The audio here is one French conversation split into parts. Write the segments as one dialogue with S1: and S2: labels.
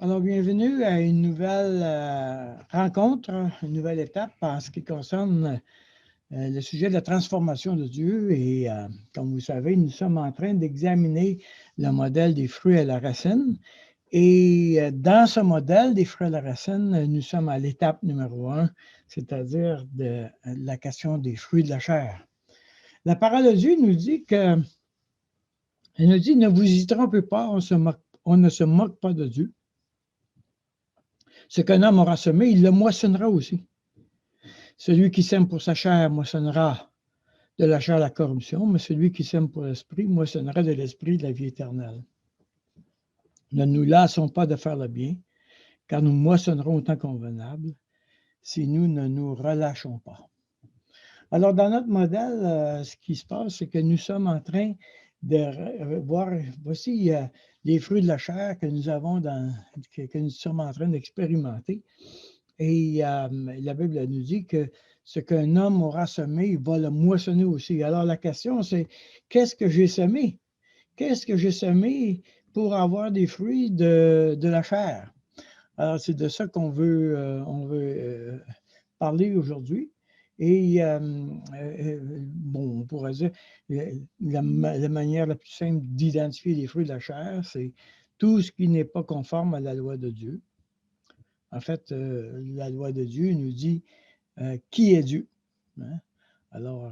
S1: Alors, bienvenue à une nouvelle rencontre, une nouvelle étape en ce qui concerne le sujet de la transformation de Dieu. Et comme vous savez, nous sommes en train d'examiner le modèle des fruits à la racine. Et dans ce modèle des fruits à la racine, nous sommes à l'étape numéro 1, c'est-à-dire de la question des fruits de la chair. La parole de Dieu nous dit que, elle nous dit, ne vous y trompez pas, on ne se moque pas de Dieu. Ce qu'un homme aura semé, il le moissonnera aussi. Celui qui sème pour sa chair moissonnera de la chair la corruption, mais celui qui sème pour l'esprit moissonnera de l'esprit de la vie éternelle. Ne nous lassons pas de faire le bien, car nous moissonnerons au temps convenable si nous ne nous relâchons pas. Alors, dans notre modèle, ce qui se passe, c'est que nous sommes en train de voir, voici les fruits de la chair que nous avons que nous sommes en train d'expérimenter. Et la Bible nous dit que ce qu'un homme aura semé, il va le moissonner aussi. Alors la question, c'est qu'est-ce que j'ai semé? Qu'est-ce que j'ai semé pour avoir des fruits de la chair? Alors c'est de ça qu'on veut, parler aujourd'hui. Et bon, on pourrait dire la manière la plus simple d'identifier les fruits de la chair, c'est tout ce qui n'est pas conforme à la loi de Dieu. En fait, la loi de Dieu nous dit qui est Dieu. Hein? Alors,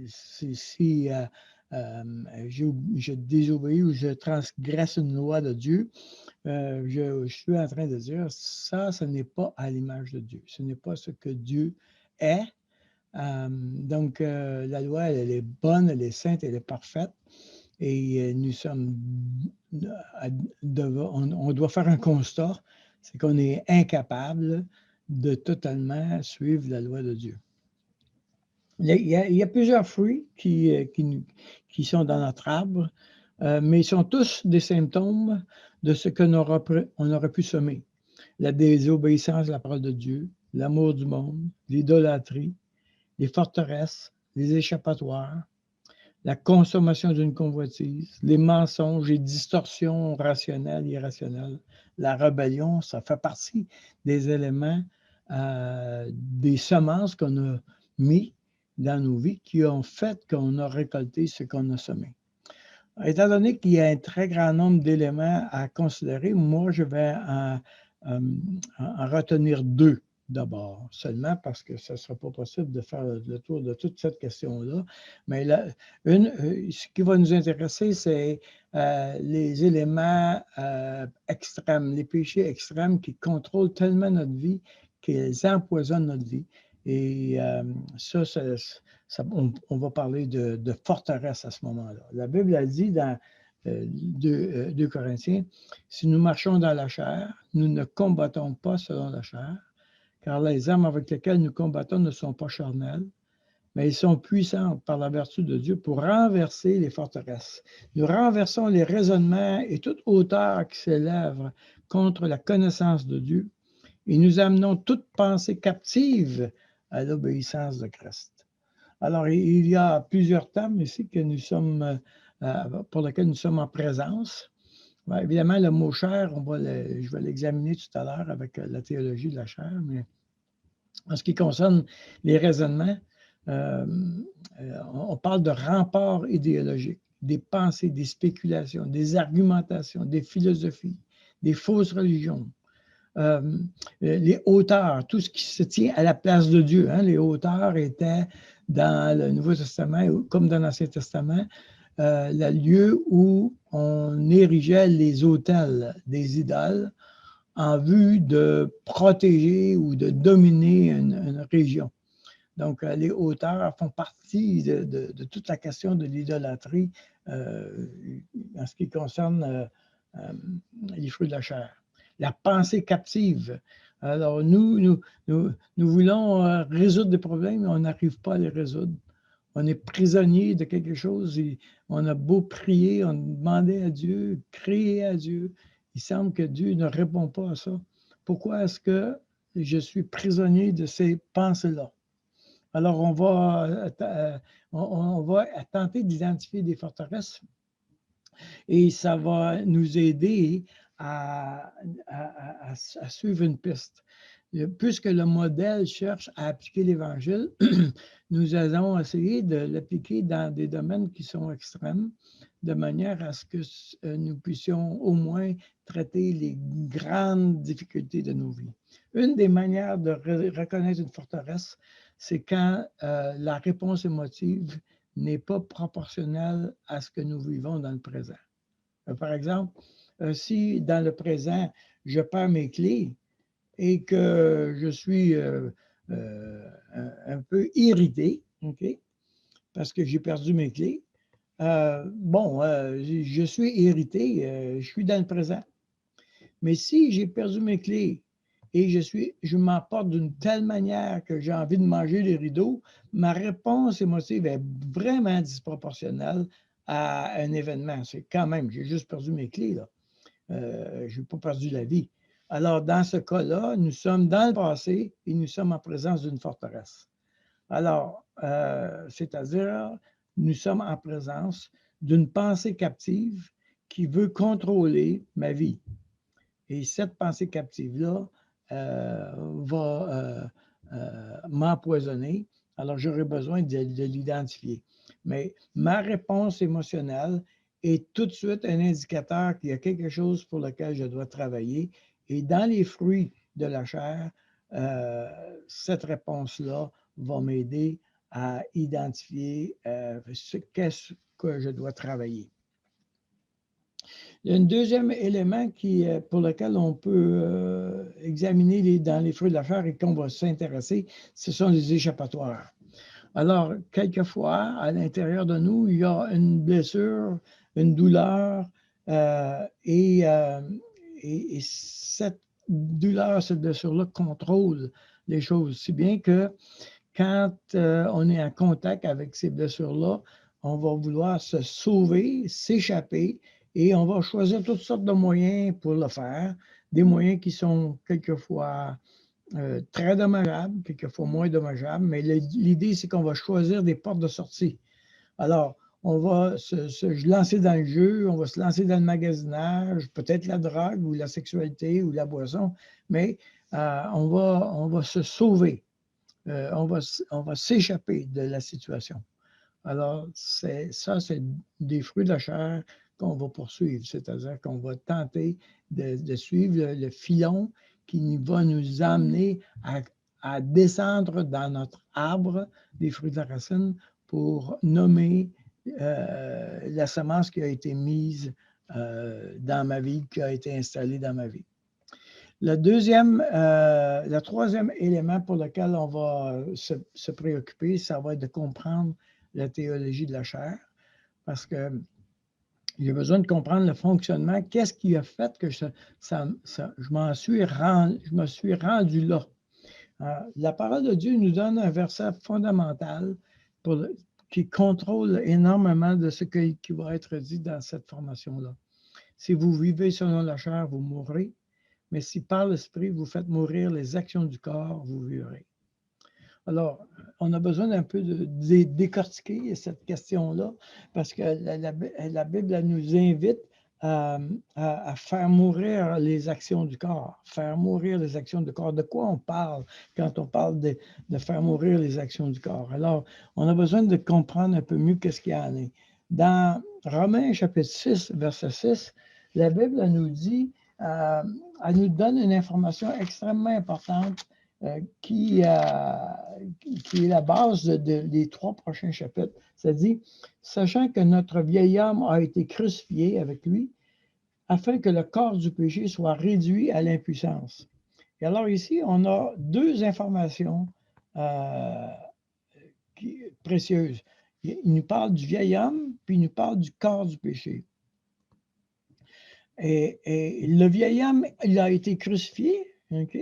S1: si je désobéis ou je transgresse une loi de Dieu, je suis en train de dire ça, ce n'est pas à l'image de Dieu. Ce n'est pas ce que Dieu est. Donc, la loi, elle est bonne, elle est sainte, elle est parfaite. Et nous sommes, on doit faire un constat, c'est qu'on est incapable de totalement suivre la loi de Dieu. Il y a plusieurs fruits qui sont dans notre arbre, mais ils sont tous des symptômes de ce qu'on aurait pu semer. La désobéissance à la parole de Dieu, l'amour du monde, l'idolâtrie, les forteresses, les échappatoires, la consommation d'une convoitise, les mensonges et distorsions rationnelles et irrationnelles, la rébellion, ça fait partie des éléments, des semences qu'on a mis dans nos vies qui ont fait qu'on a récolté ce qu'on a semé. Étant donné qu'il y a un très grand nombre d'éléments à considérer, moi, je vais en retenir deux d'abord, seulement parce que ce ne sera pas possible de faire le tour de toute cette question-là. Mais ce qui va nous intéresser, c'est les éléments extrêmes, les péchés extrêmes qui contrôlent tellement notre vie qu'ils empoisonnent notre vie. Et on va parler de forteresse à ce moment-là. La Bible a dit dans 2 Corinthiens, si nous marchons dans la chair, nous ne combattons pas selon la chair, car les armes avec lesquelles nous combattons ne sont pas charnelles, mais elles sont puissantes par la vertu de Dieu pour renverser les forteresses. Nous renversons les raisonnements et toute hauteur qui s'élève contre la connaissance de Dieu, et nous amenons toute pensée captive à l'obéissance de Christ. Alors, il y a plusieurs thèmes ici que nous sommes, pour lesquels nous sommes en présence. Bien, évidemment, le mot chair, je vais l'examiner tout à l'heure avec la théologie de la chair, mais en ce qui concerne les raisonnements, on parle de remparts idéologiques, des pensées, des spéculations, des argumentations, des philosophies, des fausses religions. Les hauteurs, tout ce qui se tient à la place de Dieu. Hein, les hauteurs étaient dans le Nouveau Testament, comme dans l'Ancien Testament, le lieu où on érigeait les autels des idoles en vue de protéger ou de dominer une région. Donc, les hauteurs font partie de toute la question de l'idolâtrie en ce qui concerne les fruits de la chair. La pensée captive. Alors, nous voulons résoudre des problèmes, mais on n'arrive pas à les résoudre. On est prisonnier de quelque chose et on a beau prier, on demandait à Dieu, crier à Dieu. Il semble que Dieu ne répond pas à ça. Pourquoi est-ce que je suis prisonnier de ces pensées-là? Alors, on va tenter d'identifier des forteresses et ça va nous aider à suivre une piste. Puisque le modèle cherche à appliquer l'Évangile, nous allons essayer de l'appliquer dans des domaines qui sont extrêmes, de manière à ce que nous puissions au moins traiter les grandes difficultés de nos vies. Une des manières de reconnaître une forteresse, c'est quand la réponse émotive n'est pas proportionnelle à ce que nous vivons dans le présent. Par exemple, si dans le présent, je perds mes clés, et que je suis un peu irrité, OK, parce que j'ai perdu mes clés. Je suis irrité, je suis dans le présent. Mais si j'ai perdu mes clés et je m'emporte d'une telle manière que j'ai envie de manger les rideaux, ma réponse émotive est vraiment disproportionnelle à un événement. C'est quand même, j'ai juste perdu mes clés, là. Je n'ai pas perdu la vie. Alors, dans ce cas-là, nous sommes dans le passé et nous sommes en présence d'une forteresse. Alors, c'est-à-dire, nous sommes en présence d'une pensée captive qui veut contrôler ma vie. Et cette pensée captive-là va m'empoisonner. Alors, j'aurai besoin de l'identifier. Mais ma réponse émotionnelle est tout de suite un indicateur qu'il y a quelque chose pour lequel je dois travailler. Et dans les fruits de la chair, cette réponse-là va m'aider à identifier qu'est-ce que je dois travailler. Il y a un deuxième élément pour lequel on peut examiner dans les fruits de la chair et qu'on va s'intéresser, ce sont les échappatoires. Alors, quelquefois, à l'intérieur de nous, il y a une blessure, une douleur, et cette douleur, cette blessure-là contrôle les choses, si bien que quand on est en contact avec ces blessures-là, on va vouloir se sauver, s'échapper, et on va choisir toutes sortes de moyens pour le faire, des moyens qui sont quelquefois très dommageables, quelquefois moins dommageables, mais l'idée, c'est qu'on va choisir des portes de sortie. Alors, on va se lancer dans le jeu, on va se lancer dans le magasinage, peut-être la drogue ou la sexualité ou la boisson, mais on va se sauver. On va s'échapper de la situation. Alors, c'est des fruits de la chair qu'on va poursuivre, c'est-à-dire qu'on va tenter de suivre le filon qui va nous amener à descendre dans notre arbre des fruits de la racine pour nommer la semence qui a été mise dans ma vie, qui a été installée dans ma vie. Le troisième élément pour lequel on va se préoccuper, ça va être de comprendre la théologie de la chair, parce que j'ai besoin de comprendre le fonctionnement. Qu'est-ce qui a fait que je me suis rendu là? La parole de Dieu nous donne un verset fondamental qui contrôle énormément de ce qui va être dit dans cette formation-là. Si vous vivez selon la chair, vous mourrez. Mais si par l'Esprit, vous faites mourir les actions du corps, vous vivrez. Alors, on a besoin d'un peu de décortiquer cette question-là, parce que la Bible elle nous invite à faire mourir les actions du corps. Faire mourir les actions du corps. De quoi on parle quand on parle de faire mourir les actions du corps? Alors, on a besoin de comprendre un peu mieux qu'est-ce qu'il y en est. Dans Romains chapitre 6, verset 6, la Bible elle nous dit, elle nous donne une information extrêmement importante qui est la base des 3 prochains chapitres. C'est-à-dire, sachant que notre vieil homme a été crucifié avec lui, afin que le corps du péché soit réduit à l'impuissance. Et alors ici, on a 2 informations précieuses. Il nous parle du vieil homme, puis il nous parle du corps du péché. Et le vieil homme, il a été crucifié, OK?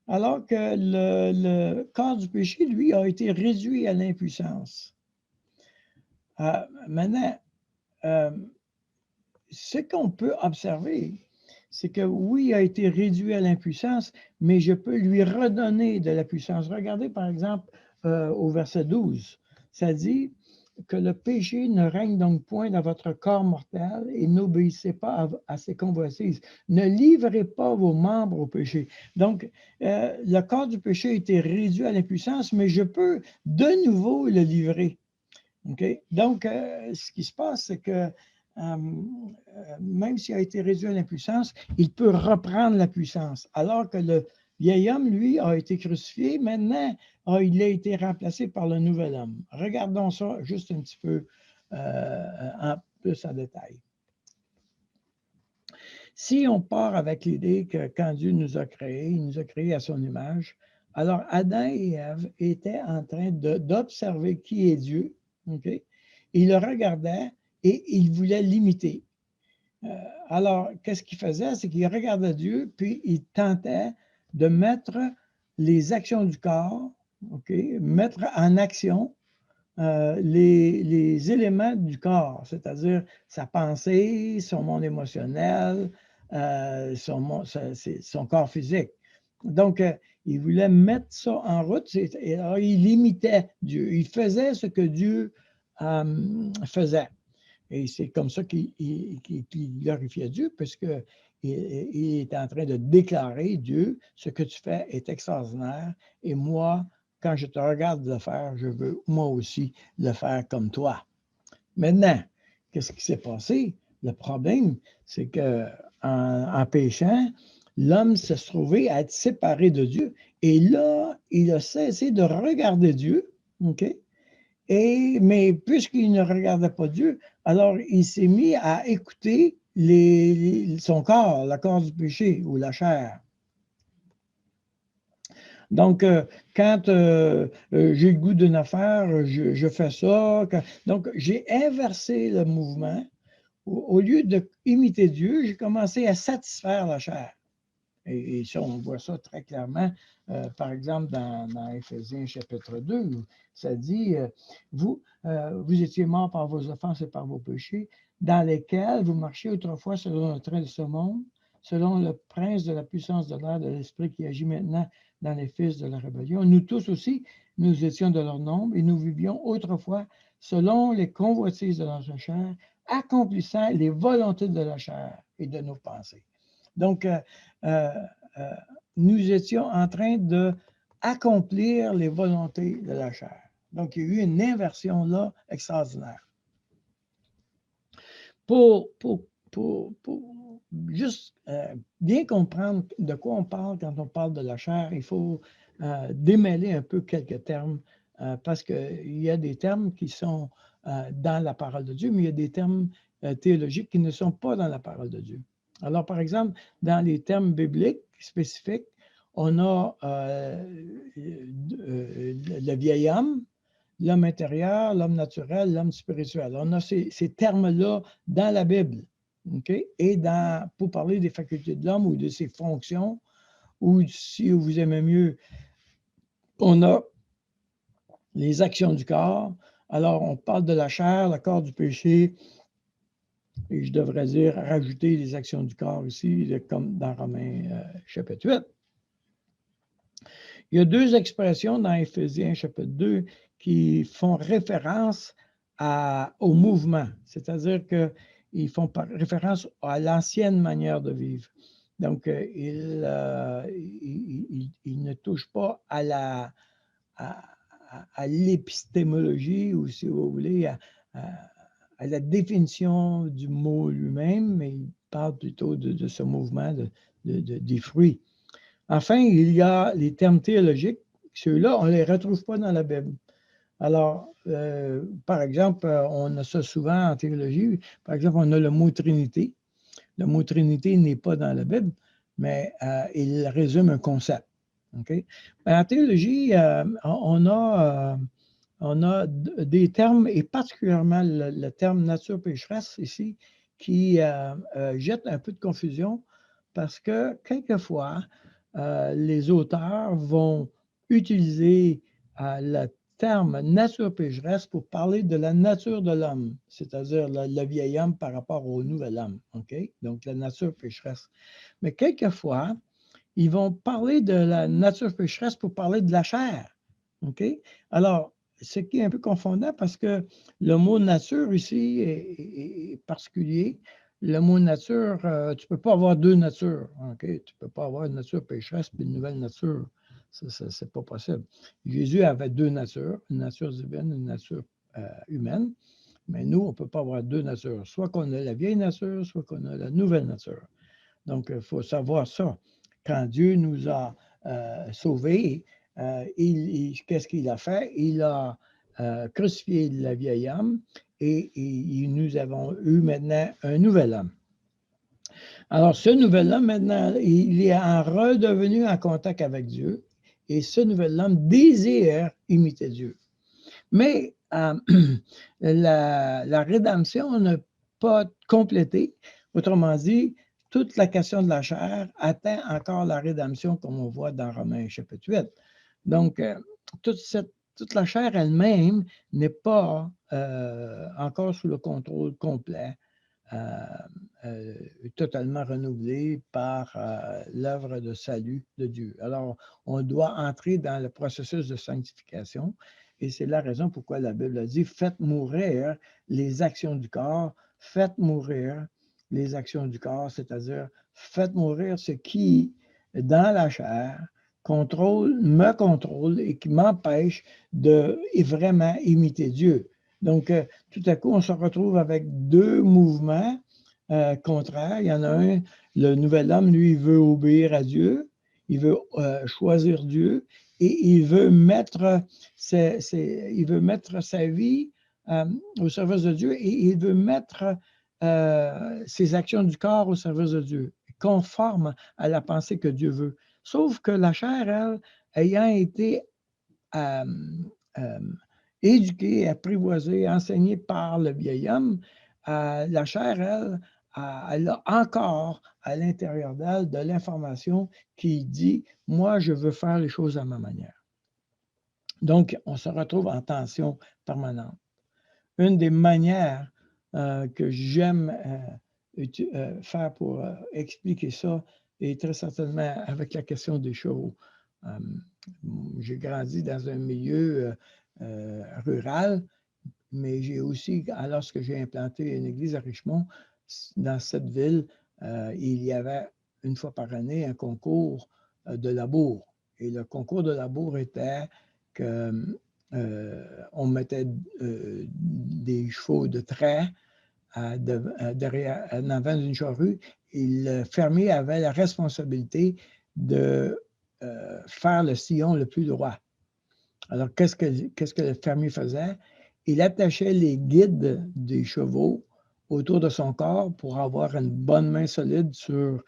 S1: Alors que le corps du péché, lui, a été réduit à l'impuissance. Maintenant, ce qu'on peut observer, c'est que oui, il a été réduit à l'impuissance, mais je peux lui redonner de la puissance. Regardez par exemple au verset 12, ça dit, que le péché ne règne donc point dans votre corps mortel et n'obéissez pas à ses convoitises. Ne livrez pas vos membres au péché. Donc, le corps du péché a été réduit à l'impuissance, mais je peux de nouveau le livrer. Okay? Donc, ce qui se passe, c'est que même s'il a été réduit à l'impuissance, il peut reprendre la puissance. Alors que le vieil homme, lui, a été crucifié. Maintenant, il a été remplacé par le nouvel homme. Regardons ça juste un petit peu plus en détail. Si on part avec l'idée que quand Dieu nous a créés, il nous a créés à son image, alors Adam et Ève étaient en train d'observer qui est Dieu. Okay? Il le regardait et il voulait l'imiter. Alors, qu'est-ce qu'il faisait? C'est qu'il regardait Dieu, puis il tentait de mettre les actions du corps, okay? Mettre en action les éléments du corps, c'est-à-dire sa pensée, son monde émotionnel, son corps physique. Donc, il voulait mettre ça en route, et alors il imitait Dieu. Il faisait ce que Dieu faisait. Et c'est comme ça qu'il glorifiait Dieu, puisqu'il est en train de déclarer, Dieu, ce que tu fais est extraordinaire, et moi, quand je te regarde le faire, je veux moi aussi le faire comme toi. Maintenant, qu'est-ce qui s'est passé? Le problème, c'est qu'en péchant, l'homme s'est trouvé à être séparé de Dieu. Et là, il a cessé de regarder Dieu, OK? Mais puisqu'il ne regardait pas Dieu, alors il s'est mis à écouter son corps, le corps du péché ou la chair. Donc, quand j'ai le goût d'une affaire, je fais ça. Donc, j'ai inversé le mouvement. Au lieu d'imiter Dieu, j'ai commencé à satisfaire la chair. Et ça, on voit ça très clairement, par exemple, dans Éphésiens chapitre 2, où ça dit, vous étiez morts par vos offenses et par vos péchés, dans lesquels vous marchiez autrefois selon le train de ce monde, selon le prince de la puissance de l'air, de l'esprit qui agit maintenant dans les fils de la rébellion. Nous tous aussi, nous étions de leur nombre et nous vivions autrefois selon les convoitises de notre chair, accomplissant les volontés de la chair et de nos pensées. Donc, nous étions en train d'accomplir les volontés de la chair. Donc, il y a eu une inversion là extraordinaire. Pour juste bien comprendre de quoi on parle quand on parle de la chair, il faut démêler un peu quelques termes parce qu'il y a des termes qui sont dans la parole de Dieu, mais il y a des termes théologiques qui ne sont pas dans la parole de Dieu. Alors, par exemple, dans les termes bibliques spécifiques, on a le vieil homme, l'homme intérieur, l'homme naturel, l'homme spirituel. On a ces termes-là dans la Bible. Okay? Et pour parler des facultés de l'homme ou de ses fonctions, ou si vous aimez mieux, on a les actions du corps. Alors, on parle de la chair, le corps du péché, et je devrais dire rajouter les actions du corps ici, comme dans Romains chapitre 8. Il y a deux expressions dans Éphésiens chapitre 2 qui font référence au mouvement, c'est-à-dire qu'ils font référence à l'ancienne manière de vivre. Donc, ils ne touchent pas à l'épistémologie, ou si vous voulez, à la définition du mot lui-même, mais ils parlent plutôt de ce mouvement des fruits. Enfin, il y a les termes théologiques. Ceux-là, on ne les retrouve pas dans la Bible. Alors, par exemple, on a ça souvent en théologie. Par exemple, on a le mot Trinité. Le mot Trinité n'est pas dans la Bible, mais il résume un concept. Okay? En théologie, on a des termes, et particulièrement le terme nature pécheresse ici, qui jette un peu de confusion parce que quelquefois, les auteurs vont utiliser le terme nature pécheresse pour parler de la nature de l'homme, c'est-à-dire le vieil homme par rapport au nouvel homme. Okay? Donc, la nature pécheresse. Mais quelquefois, ils vont parler de la nature pécheresse pour parler de la chair. Okay? Alors, ce qui est un peu confondant parce que le mot nature ici est particulier. Le mot nature, tu ne peux pas avoir deux natures. Okay? Tu ne peux pas avoir une nature pécheresse et une nouvelle nature. Ce n'est pas possible. Jésus avait deux natures, une nature divine, une nature humaine. Mais nous, on ne peut pas avoir deux natures. Soit qu'on a la vieille nature, soit qu'on a la nouvelle nature. Donc, il faut savoir ça. Quand Dieu nous a sauvés, qu'est-ce qu'il a fait? Il a crucifié la vieille homme et nous avons eu maintenant un nouvel homme. Alors, ce nouvel homme, maintenant, il est redevenu en contact avec Dieu et ce nouvel homme désire imiter Dieu. Mais la rédemption n'a pas complété. Autrement dit, toute la question de la chair atteint encore la rédemption, comme on voit dans Romains chapitre 8. Donc, toute la chair elle-même n'est pas encore sous le contrôle complet, totalement renouvelée par l'œuvre de salut de Dieu. Alors, on doit entrer dans le processus de sanctification. Et c'est la raison pourquoi la Bible a dit « Faites mourir les actions du corps, faites mourir les actions du corps, c'est-à-dire faites mourir ce qui, dans la chair, me contrôle et qui m'empêche de vraiment imiter Dieu. » Donc, tout à coup, on se retrouve avec deux mouvements contraires. Il y en a un, le nouvel homme, lui, il veut obéir à Dieu, il veut choisir Dieu, et il veut mettre sa vie au service de Dieu et il veut mettre ses actions du corps au service de Dieu, conforme à la pensée que Dieu veut. Sauf que la chair, elle, ayant été éduquée, apprivoisée, enseignée par le vieil homme, la chair, elle a encore à l'intérieur d'elle de l'information qui dit « Moi, je veux faire les choses à ma manière ». Donc, on se retrouve en tension permanente. Une des manières que j'aime faire pour expliquer ça est très certainement avec la question des chevaux. J'ai grandi dans un milieu rural, mais j'ai aussi, lorsque j'ai implanté une église à Richmond, dans cette ville, il y avait une fois par année un concours de labour. Et le concours de labour était qu'on mettait des chevaux de trait derrière, en avant d'une charrue, et le fermier avait la responsabilité de faire le sillon le plus droit. Alors, qu'est-ce que le fermier faisait? Il attachait les guides des chevaux autour de son corps pour avoir une bonne main solide sur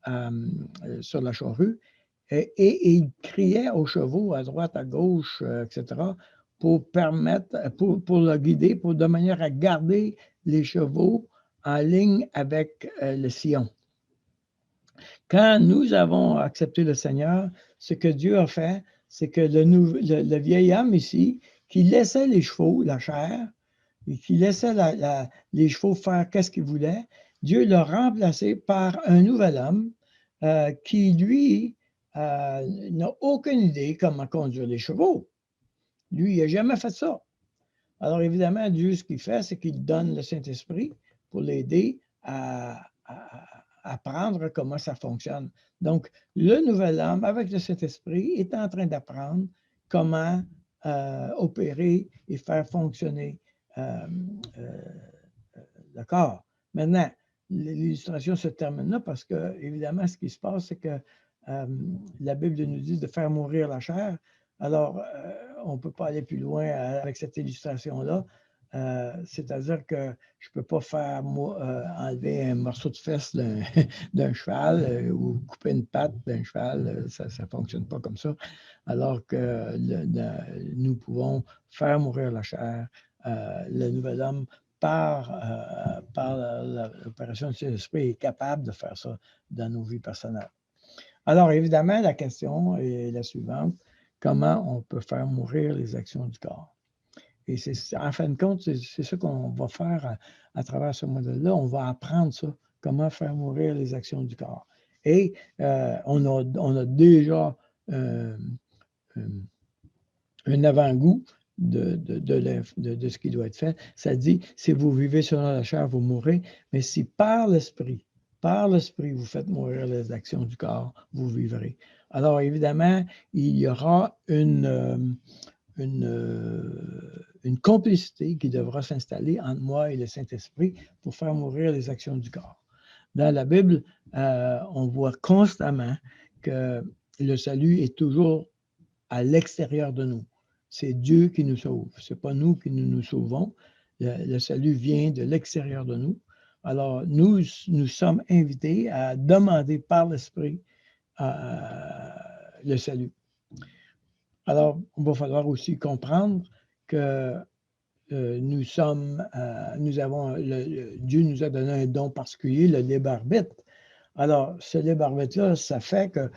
S1: la charrue. Et il criait aux chevaux à droite, à gauche, etc., pour le guider, de manière à garder les chevaux en ligne avec le sillon. Quand nous avons accepté le Seigneur, ce que Dieu a fait, c'est que le vieil homme ici, qui laissait les chevaux, la chair, et qui laissait les chevaux faire qu'est-ce qu'ils voulaient, Dieu l'a remplacé par un nouvel homme qui, lui, n'a aucune idée comment conduire les chevaux. Lui, il n'a jamais fait ça. Alors, évidemment, Dieu, ce qu'il fait, c'est qu'il donne le Saint-Esprit pour l'aider à apprendre comment ça fonctionne. Donc, le nouvel homme, avec le Saint-Esprit, est en train d'apprendre comment opérer et faire fonctionner le corps. Maintenant, l'illustration se termine là parce que, évidemment, ce qui se passe, c'est que la Bible nous dit de faire mourir la chair. Alors, on ne peut pas aller plus loin avec cette illustration-là. C'est-à-dire que je ne peux pas faire enlever un morceau de fesse d'un cheval ou couper une patte d'un cheval. Ça ne fonctionne pas comme ça. Alors que nous pouvons faire mourir la chair. Le nouvel homme, par l'opération du Saint-Esprit, est capable de faire ça dans nos vies personnelles. Alors, évidemment, la question est la suivante. Comment on peut faire mourir les actions du corps? Et en fin de compte, c'est ça qu'on va faire à travers ce modèle-là. On va apprendre ça, comment faire mourir les actions du corps. Et on a déjà un avant-goût de ce qui doit être fait. Ça dit, si vous vivez selon la chair, vous mourrez, mais si par l'Esprit, vous faites mourir les actions du corps, vous vivrez. Alors, évidemment, il y aura une complicité qui devra s'installer entre moi et le Saint-Esprit pour faire mourir les actions du corps. Dans la Bible, on voit constamment que le salut est toujours à l'extérieur de nous. C'est Dieu qui nous sauve. Ce n'est pas nous qui nous sauvons. Le salut vient de l'extérieur de nous. Alors, nous sommes invités à demander par l'Esprit le salut. Alors, il va falloir aussi comprendre que Dieu nous a donné un don particulier, le libre arbitre. Alors, ce libre arbitre-là, ça fait que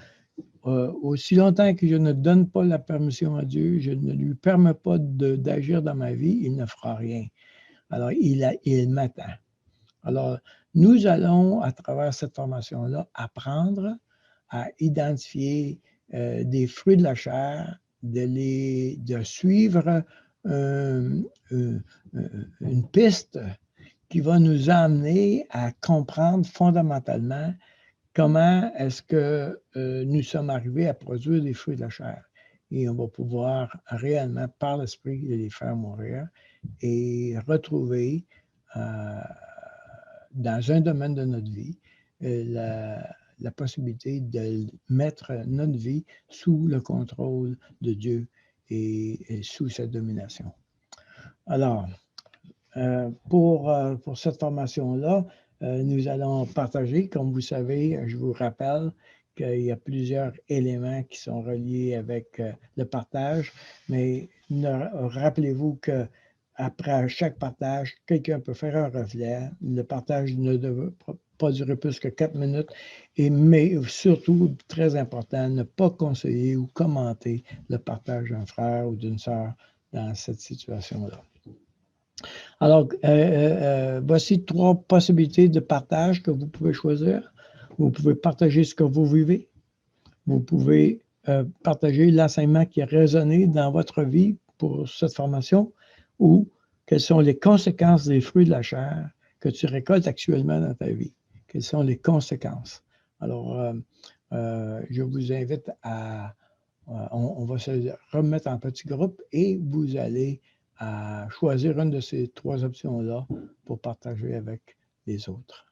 S1: aussi longtemps que je ne donne pas la permission à Dieu, je ne lui permets pas d'agir dans ma vie, il ne fera rien. Alors, il m'attend. Alors, nous allons, à travers cette formation-là, apprendre à identifier des fruits de la chair, de suivre une piste qui va nous amener à comprendre fondamentalement comment est-ce que nous sommes arrivés à produire des fruits de la chair. Et on va pouvoir réellement, par l'Esprit, les faire mourir et retrouver dans un domaine de notre vie la possibilité de mettre notre vie sous le contrôle de Dieu et sous sa domination. Alors, pour cette formation-là, nous allons partager, comme vous savez, je vous rappelle qu'il y a plusieurs éléments qui sont reliés avec le partage, mais rappelez-vous qu'après chaque partage, quelqu'un peut faire un reflet. Le partage ne devrait pas durer plus que 4 minutes, mais surtout, très important, ne pas conseiller ou commenter le partage d'un frère ou d'une sœur dans cette situation-là. Alors, voici 3 possibilités de partage que vous pouvez choisir. Vous pouvez partager ce que vous vivez. Vous pouvez partager l'enseignement qui a résonné dans votre vie pour cette formation ou quelles sont les conséquences des fruits de la chair que tu récoltes actuellement dans ta vie. Quelles sont les conséquences? Alors, je vous invite on va se remettre en petit groupe et vous allez à choisir une de ces 3 options-là pour partager avec les autres.